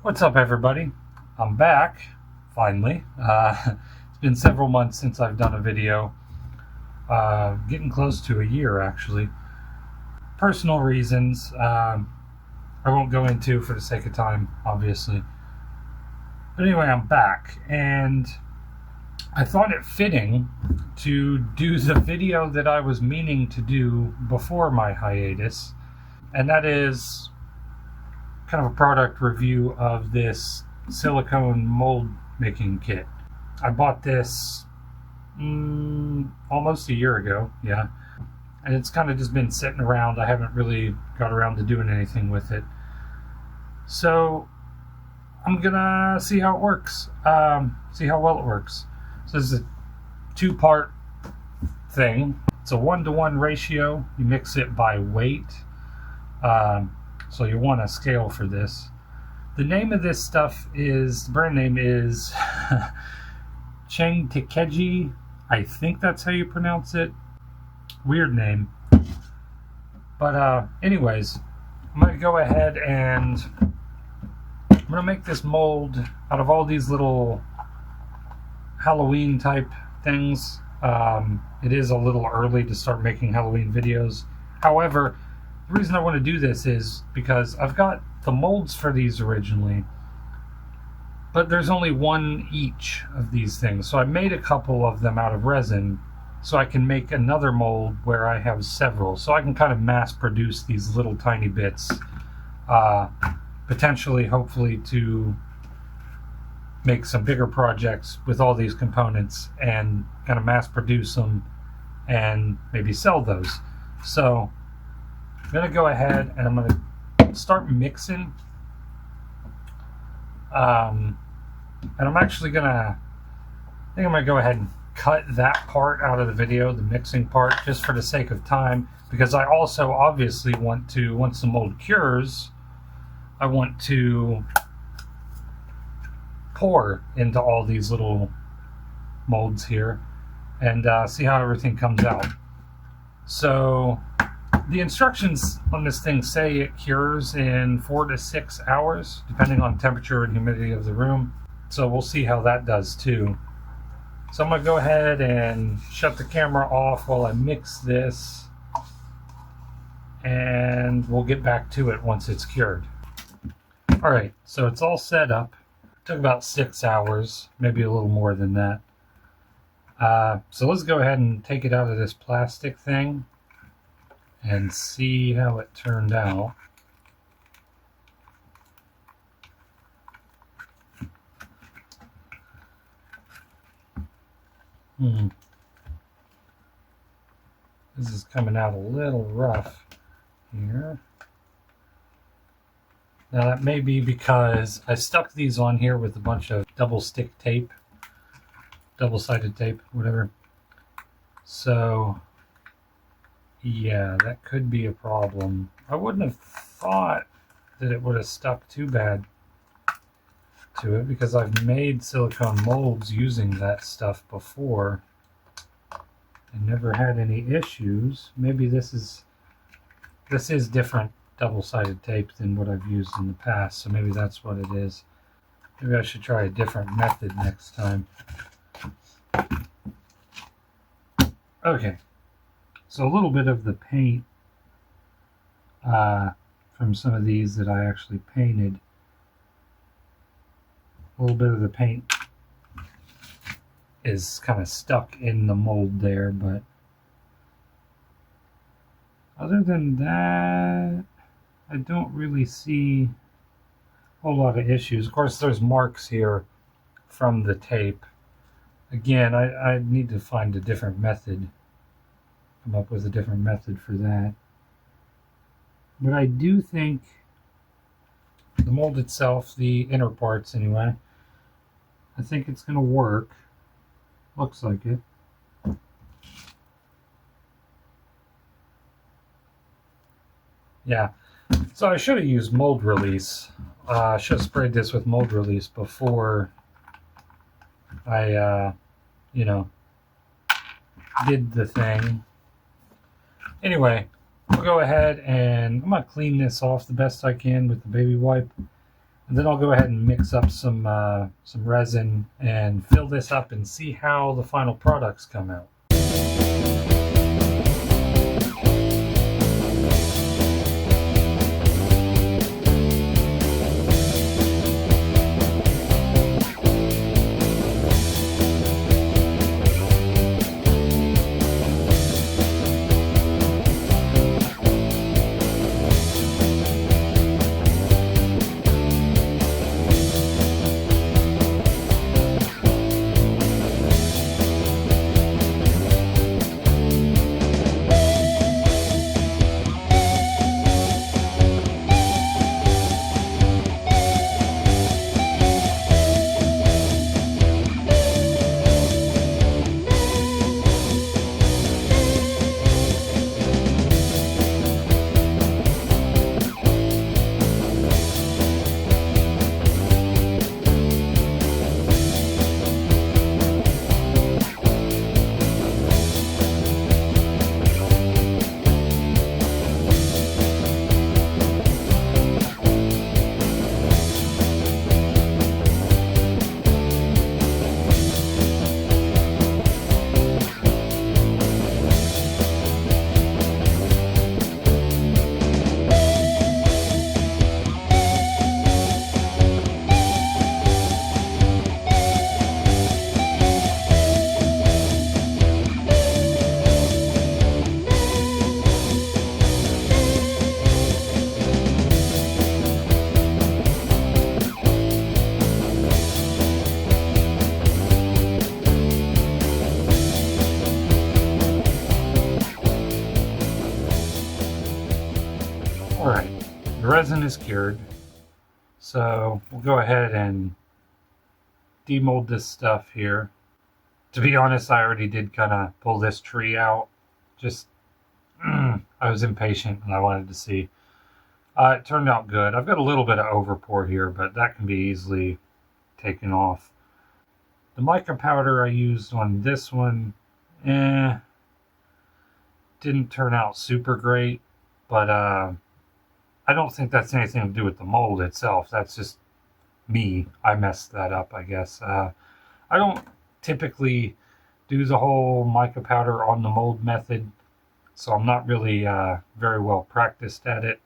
What's up, everybody? I'm back, finally. It's been several months since I've done a video. Getting close to a year, actually. Personal reasons I won't go into for the sake of time, obviously. But anyway, I'm back, and I thought it fitting to do the video that I was meaning to do before my hiatus, and that is kind of a product review of this silicone mold making kit. I bought this almost a year ago, yeah, and it's kind of just been sitting around. I haven't really got around to doing anything with it, so I'm gonna see how it works, see how well it works. So this is a two-part thing. It's a 1-to-1 ratio. You mix it by weight, so you want a scale for this. The name of this stuff is, the brand name is Changtikeji. I think that's how you pronounce it. Weird name. But anyways, I'm going to go ahead and I'm going to make this mold out of all these little Halloween type things. It is a little early to start making Halloween videos. However, the reason I want to do this is because I've got the molds for these originally, but there's only one each of these things. So I made a couple of them out of resin so I can make another mold where I have several. So I can kind of mass produce these little tiny bits, potentially, hopefully, to make some bigger projects with all these components and kind of mass produce them and maybe sell those. So I'm going to go ahead and I'm going to start mixing. And I'm actually going to, I think I'm going to go ahead and cut that part out of the video, the mixing part, just for the sake of time, because I also obviously want to, once the mold cures, I want to pour into all these little molds here and see how everything comes out. So the instructions on this thing say it cures in 4 to 6 hours, depending on temperature and humidity of the room. So we'll see how that does too. So I'm going to go ahead and shut the camera off while I mix this, and we'll get back to it once it's cured. Alright, so it's all set up. It took about 6 hours, maybe a little more than that. So let's go ahead and take it out of this plastic thing and see how it turned out. This is coming out a little rough here. Now that may be because I stuck these on here with a bunch of double-stick tape, double-sided tape, whatever. So yeah, that could be a problem. I wouldn't have thought that it would have stuck too bad to it because I've made silicone molds using that stuff before and never had any issues. Maybe this is different double-sided tape than what I've used in the past, so maybe that's what it is. Maybe I should try a different method next time. Okay. So a little bit of the paint from some of these that I actually painted, a little bit of the paint is kind of stuck in the mold there, but other than that, I don't really see a whole lot of issues. Of course, there's marks here from the tape. Again, I need to find a different method. Come up with a different method for that. But I do think the mold itself, the inner parts anyway, I think it's going to work. Looks like it. Yeah. So I should have used mold release. I should have sprayed this with mold release before I, did the thing. Anyway, I'll go ahead and I'm going to clean this off the best I can with the baby wipe. And then I'll go ahead and mix up some resin and fill this up and see how the final products come out. Alright, the resin is cured, so we'll go ahead and demold this stuff here. To be honest, I already did kind of pull this tree out. Just, I was impatient and I wanted to see. It turned out good. I've got a little bit of overpour here, but that can be easily taken off. The mica powder I used on this one, didn't turn out super great, but I don't think that's anything to do with the mold itself. That's just me. I messed that up, I guess. I don't typically do the whole mica powder on the mold method, so I'm not really very well practiced at it.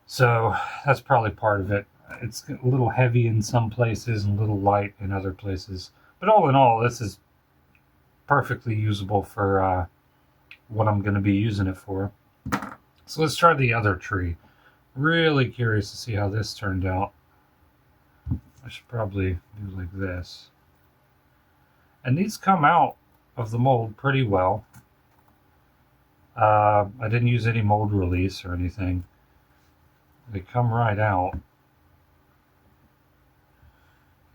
So that's probably part of it. It's a little heavy in some places and a little light in other places. But all in all, this is perfectly usable for what I'm going to be using it for. So let's try the other tree. Really curious to see how this turned out. I should probably do like this. And these come out of the mold pretty well. I didn't use any mold release or anything. They come right out.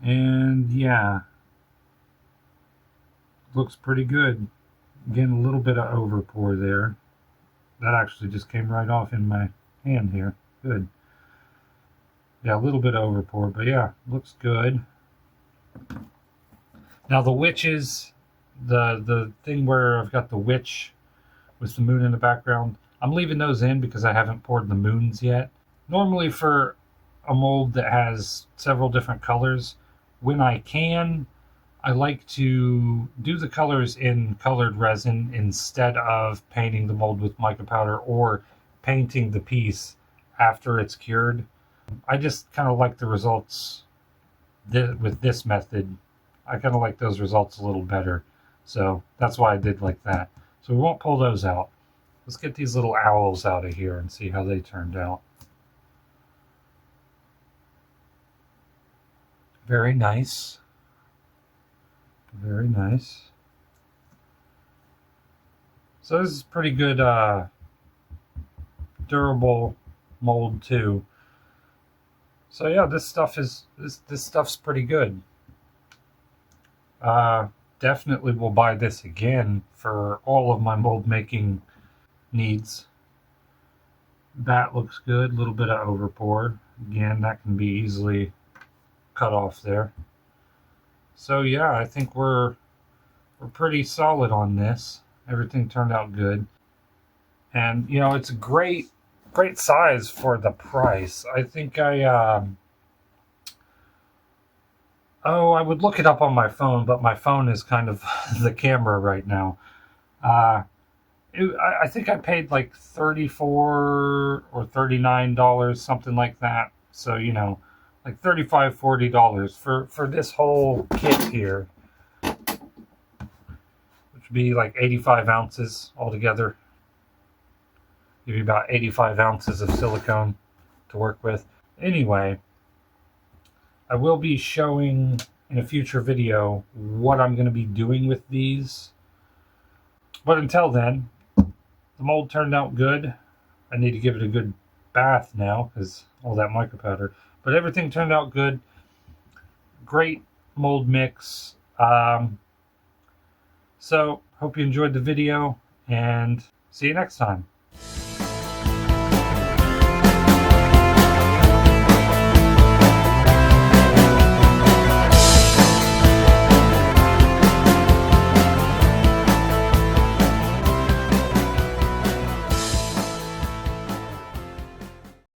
And yeah, looks pretty good. Again, a little bit of overpour there. That actually just came right off in my hand here. Good. Yeah, a little bit of overpour, but yeah, looks good. Now the witches, the thing where I've got the witch with the moon in the background, I'm leaving those in because I haven't poured the moons yet. Normally for a mold that has several different colors, when I can, I like to do the colors in colored resin instead of painting the mold with mica powder or painting the piece after it's cured. I just kind of like the results with this method. I kind of like those results a little better. So that's why I did like that. So we won't pull those out. Let's get these little owls out of here and see how they turned out. Very nice. Very nice. So this is pretty good durable mold too. So yeah, this stuff's pretty good. Definitely will buy this again for all of my mold making needs. That looks good. A little bit of overpour. Again, that can be easily cut off there. So yeah, I think we're pretty solid on this. Everything turned out good. And you know, it's a great size for the price. I think I would look it up on my phone, but my phone is kind of the camera right now. Uh, I think I paid like $34 or $39, something like that. So you know, like $35-$40 for this whole kit here, which would be like 85 ounces altogether. Give you about 85 ounces of silicone to work with. Anyway, I will be showing in a future video what I'm going to be doing with these. But until then, the mold turned out good. I need to give it a good bath now because all that micropowder. But everything turned out good. Great mold mix. So, hope you enjoyed the video and see you next time.